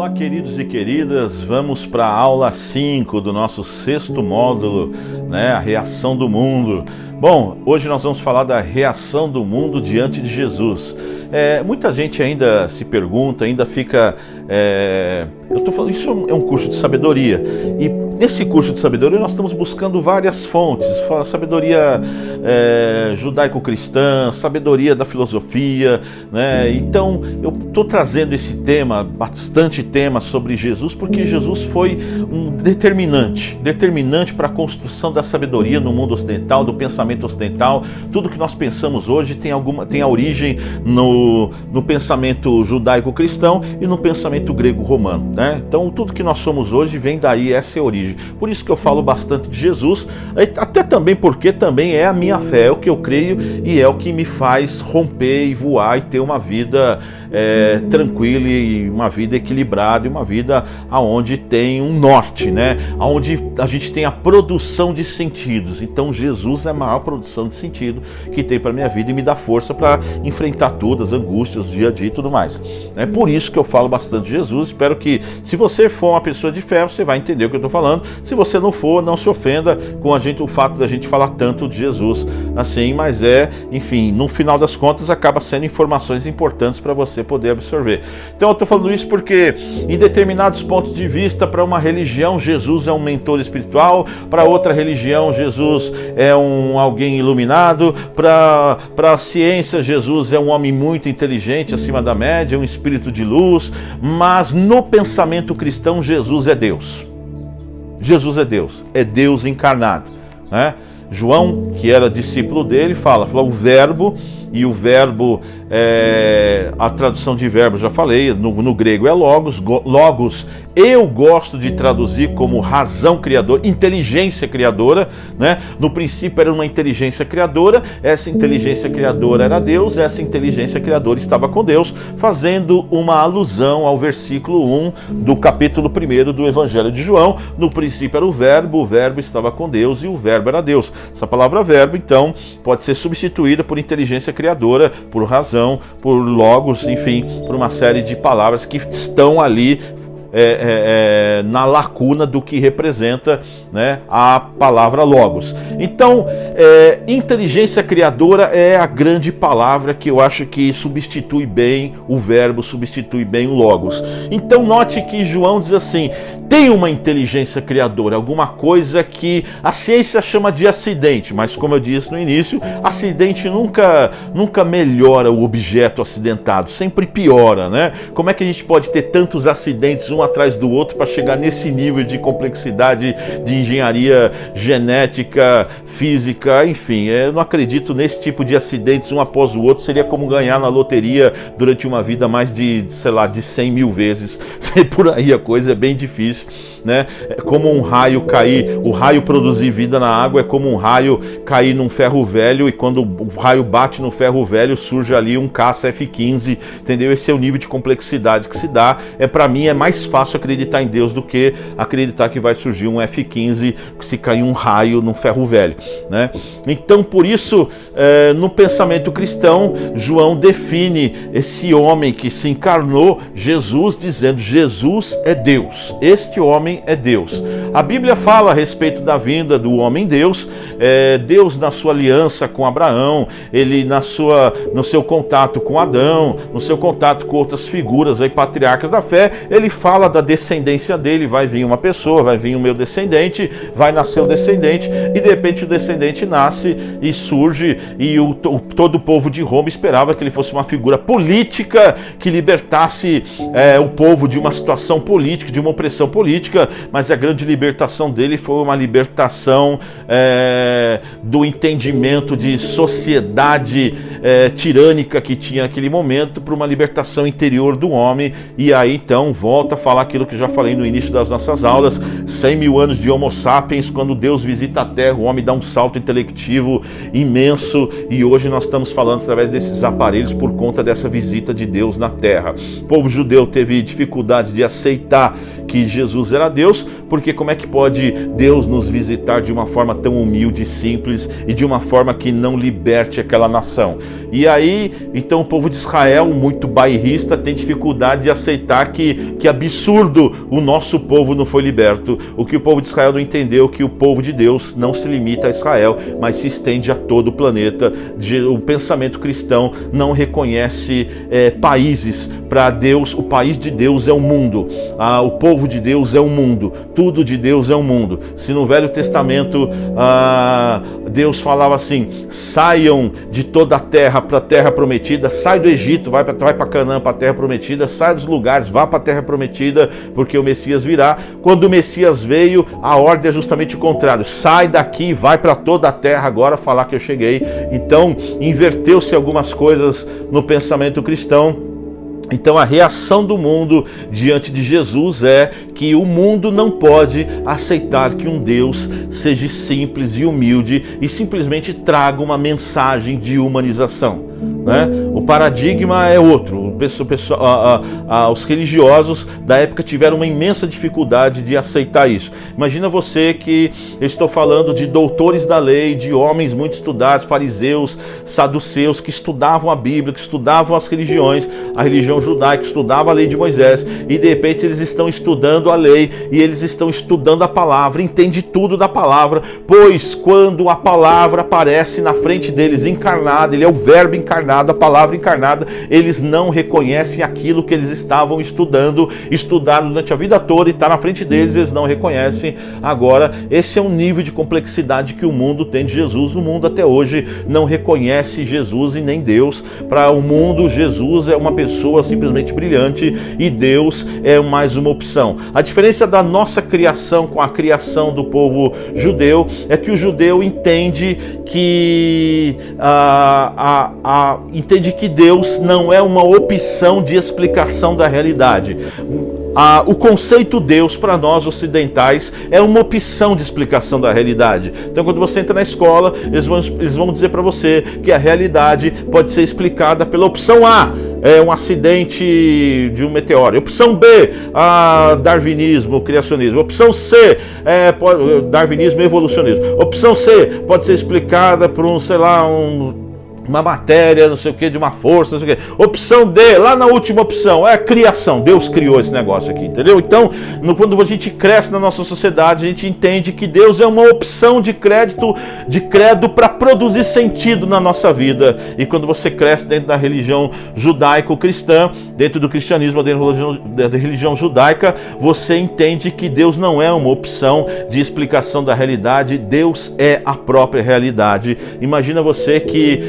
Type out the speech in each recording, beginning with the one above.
Olá, queridos e queridas, vamos para a aula 5 do nosso 6º módulo, a reação do mundo. Bom, hoje nós vamos falar da reação do mundo diante de Jesus. Muita gente ainda se pergunta, ainda fica... eu estou falando, isso é um curso de sabedoria, e nesse curso de sabedoria nós estamos buscando várias fontes, sabedoria judaico-cristã, sabedoria da filosofia, Então eu estou trazendo esse tema, bastante tema sobre Jesus, porque Jesus foi um determinante para a construção da sabedoria no mundo ocidental, do pensamento ocidental. Tudo que nós pensamos hoje tem a origem no pensamento judaico-cristão e no pensamento grego-romano, Então tudo que nós somos hoje vem daí, essa é a origem. Por isso que eu falo bastante de Jesus, até também porque também é a minha fé, é o que eu creio e é o que me faz romper e voar e ter uma vida tranquila e uma vida equilibrada e uma vida onde tem um norte, onde a gente tem a produção de sentidos. Então Jesus é a maior produção de sentido que tem para a minha vida e me dá força para enfrentar todas as angústias, dia a dia e tudo mais. É por isso que eu falo bastante de Jesus. Espero que, se você for uma pessoa de fé, você vai entender o que eu estou falando. Se você não for, não se ofenda com o fato da gente falar tanto de Jesus assim, mas enfim, no final das contas acaba sendo informações importantes para você poder absorver. Então eu estou falando isso porque em determinados pontos de vista, para uma religião Jesus é um mentor espiritual, para outra religião Jesus é alguém iluminado, para a ciência Jesus é um homem muito inteligente, acima da média, um espírito de luz, mas no pensamento cristão Jesus é Deus. Jesus é Deus encarnado, João, que era discípulo dele, fala o verbo, e o verbo, a tradução de verbo, já falei, no grego é logos. Logos eu gosto de traduzir como razão criadora, inteligência criadora, No princípio era uma inteligência criadora, essa inteligência criadora era Deus, essa inteligência criadora estava com Deus, fazendo uma alusão ao versículo 1 do capítulo 1 do Evangelho de João. No princípio era o verbo estava com Deus e o verbo era Deus. Essa palavra verbo, então, pode ser substituída por inteligência criadora, por razão, por logos, enfim, por uma série de palavras que estão ali na lacuna do que representa a palavra logos. Então, inteligência criadora é a grande palavra que eu acho que substitui bem o verbo, substitui bem o logos. Então note que João diz assim, tem uma inteligência criadora, alguma coisa que a ciência chama de acidente, mas como eu disse no início, acidente nunca melhora o objeto acidentado, sempre piora, Como é que a gente pode ter tantos acidentes um atrás do outro para chegar nesse nível de complexidade de engenharia genética, física, enfim, eu não acredito nesse tipo de acidentes um após o outro. Seria como ganhar na loteria durante uma vida mais de 100 mil vezes, por aí a coisa é bem difícil, É como um raio cair, o raio produzir vida na água é como um raio cair num ferro velho, e quando o raio bate no ferro velho surge ali um caça F-15, entendeu? Esse é o nível de complexidade que se dá. Para mim é mais fácil acreditar em Deus do que acreditar que vai surgir um F-15 se cair um raio num ferro velho, Então por isso, no pensamento cristão, João define esse homem que se encarnou, Jesus, dizendo Jesus é Deus, este homem é Deus. A Bíblia fala a respeito da vinda do homem Deus, Deus na sua aliança com Abraão, ele no seu contato com Adão, no seu contato com outras figuras patriarcas da fé, ele fala da descendência dele, vai vir uma pessoa, vai vir o meu descendente, vai nascer o descendente, e de repente o descendente nasce e surge, e todo o povo de Roma esperava que ele fosse uma figura política que libertasse o povo de uma situação política, de uma opressão política, mas a grande libertação dele foi uma libertação do entendimento de sociedade tirânica que tinha naquele momento, para uma libertação interior do homem. E aí então volta a falar aquilo que já falei no início das nossas aulas, 100 mil anos de Homo sapiens, quando Deus visita a Terra, o homem dá um salto intelectivo imenso, e hoje nós estamos falando através desses aparelhos por conta dessa visita de Deus na Terra. O povo judeu teve dificuldade de aceitar que que Jesus era Deus, porque como é que pode Deus nos visitar de uma forma tão humilde e simples e de uma forma que não liberte aquela nação? E aí, então o povo de Israel, muito bairrista, tem dificuldade de aceitar que absurdo, o nosso povo não foi liberto. O que o povo de Israel não entendeu, que o povo de Deus não se limita a Israel, mas se estende a todo o planeta. O pensamento cristão não reconhece países. Para Deus, o país de Deus é o mundo, o povo de Deus é o mundo, tudo de Deus é o mundo. Se no Velho Testamento Deus falava assim: saiam de toda a terra para a terra prometida, sai do Egito, vai para Canaã, para a terra prometida, sai dos lugares, vá para a terra prometida, porque o Messias virá. Quando o Messias veio, a ordem é justamente o contrário: sai daqui, vai para toda a terra agora falar que eu cheguei. Então inverteu-se algumas coisas no pensamento cristão. Então a reação do mundo diante de Jesus é que o mundo não pode aceitar que um Deus seja simples e humilde e simplesmente traga uma mensagem de humanização, né? O paradigma é outro. Os religiosos da época tiveram uma imensa dificuldade de aceitar isso. Imagina você que eu estou falando de doutores da lei, de homens muito estudados, fariseus, saduceus, que estudavam a Bíblia, que estudavam as religiões, a religião judaica, estudava a lei de Moisés, e de repente eles estão estudando a lei e eles estão estudando a palavra, entende tudo da palavra, pois quando a palavra aparece na frente deles encarnada, ele é o verbo encarnado, a palavra encarnada, eles não reconhecem aquilo que eles estavam estudaram durante a vida toda, e está na frente deles, eles não reconhecem. Agora, esse é um nível de complexidade que o mundo tem de Jesus. O mundo até hoje não reconhece Jesus e nem Deus. Para o mundo, Jesus é uma pessoa simplesmente brilhante e Deus é mais uma opção. A diferença da nossa criação com a criação do povo judeu é que o judeu entende que entende que Deus não é uma opção de explicação da realidade. O conceito Deus para nós ocidentais é uma opção de explicação da realidade. Então quando você entra na escola, eles vão dizer para você que a realidade pode ser explicada pela opção A, um acidente de um meteoro. Opção B, darwinismo, criacionismo. Opção C, darwinismo e evolucionismo. Opção C pode ser explicada por uma matéria, não sei o que, de uma força, não sei o que. Opção D, lá na última opção, é a criação. Deus criou esse negócio aqui, entendeu? Então, quando a gente cresce na nossa sociedade, a gente entende que Deus é uma opção de credo para produzir sentido na nossa vida. E quando você cresce dentro da religião judaico-cristã, dentro do cristianismo, dentro da religião judaica, você entende que Deus não é uma opção de explicação da realidade, Deus é a própria realidade. Imagina você que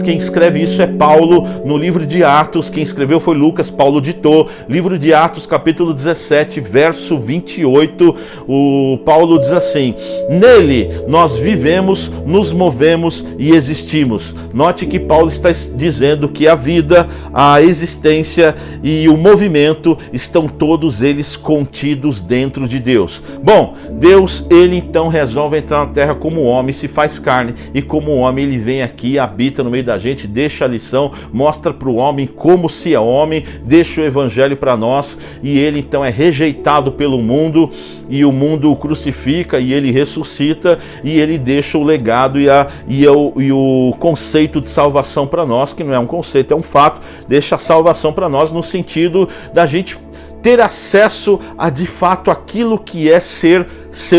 quem escreve isso é Paulo, no livro de Atos, quem escreveu foi Lucas, Paulo ditou, livro de Atos, capítulo 17, verso 28, o Paulo diz assim: nele nós vivemos, nos movemos e existimos. Note que Paulo está dizendo que a vida, a existência e o movimento estão todos eles contidos dentro de Deus. Bom, Deus, ele então resolve entrar na terra como homem, se faz carne, e como homem ele vem aqui, habita no meio da gente, deixa a lição, mostra para o homem como se é homem, deixa o evangelho para nós, e ele então é rejeitado pelo mundo, e o mundo o crucifica, e ele ressuscita, e ele deixa o legado e o conceito de salvação para nós, que não é um conceito, é um fato, deixa a salvação para nós no sentido da gente ter acesso a de fato aquilo que é ser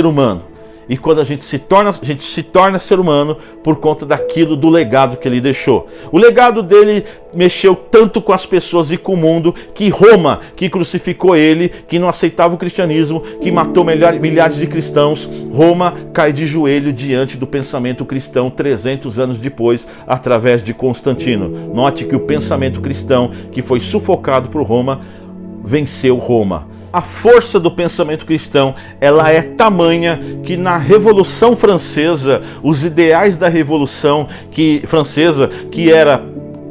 humano. E quando a gente se torna ser humano por conta do legado que ele deixou. O legado dele mexeu tanto com as pessoas e com o mundo, que Roma, que crucificou ele, que não aceitava o cristianismo, que matou milhares de cristãos, Roma cai de joelho diante do pensamento cristão 300 anos depois, através de Constantino. Note que o pensamento cristão, que foi sufocado por Roma, venceu Roma. A força do pensamento cristão, ela é tamanha que na Revolução Francesa, os ideais da Revolução Francesa, que era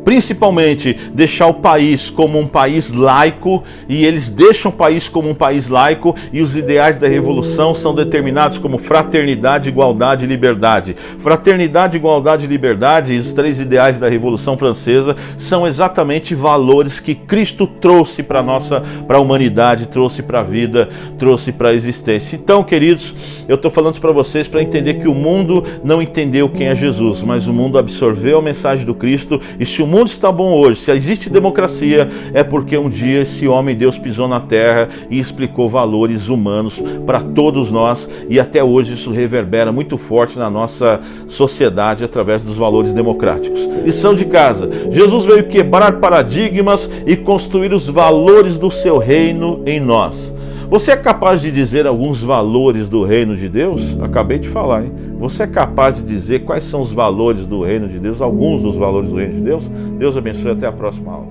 principalmente deixar o país como um país laico, e eles deixam o país como um país laico, e os ideais da revolução são determinados como fraternidade, igualdade e liberdade. Fraternidade, igualdade e liberdade, e os três ideais da Revolução Francesa, são exatamente valores que Cristo trouxe para a humanidade, trouxe para a vida, trouxe para a existência. Então, queridos, eu estou falando para vocês para entender que o mundo não entendeu quem é Jesus, mas o mundo absorveu a mensagem do Cristo, e se o mundo está bom hoje, se existe democracia, é porque um dia esse homem Deus pisou na terra e explicou valores humanos para todos nós, e até hoje isso reverbera muito forte na nossa sociedade através dos valores democráticos. Lição de casa: Jesus veio quebrar paradigmas e construir os valores do seu reino em nós. Você é capaz de dizer alguns valores do reino de Deus? Acabei de falar, hein? Você é capaz de dizer quais são os valores do reino de Deus? Alguns dos valores do reino de Deus? Deus abençoe, até a próxima aula.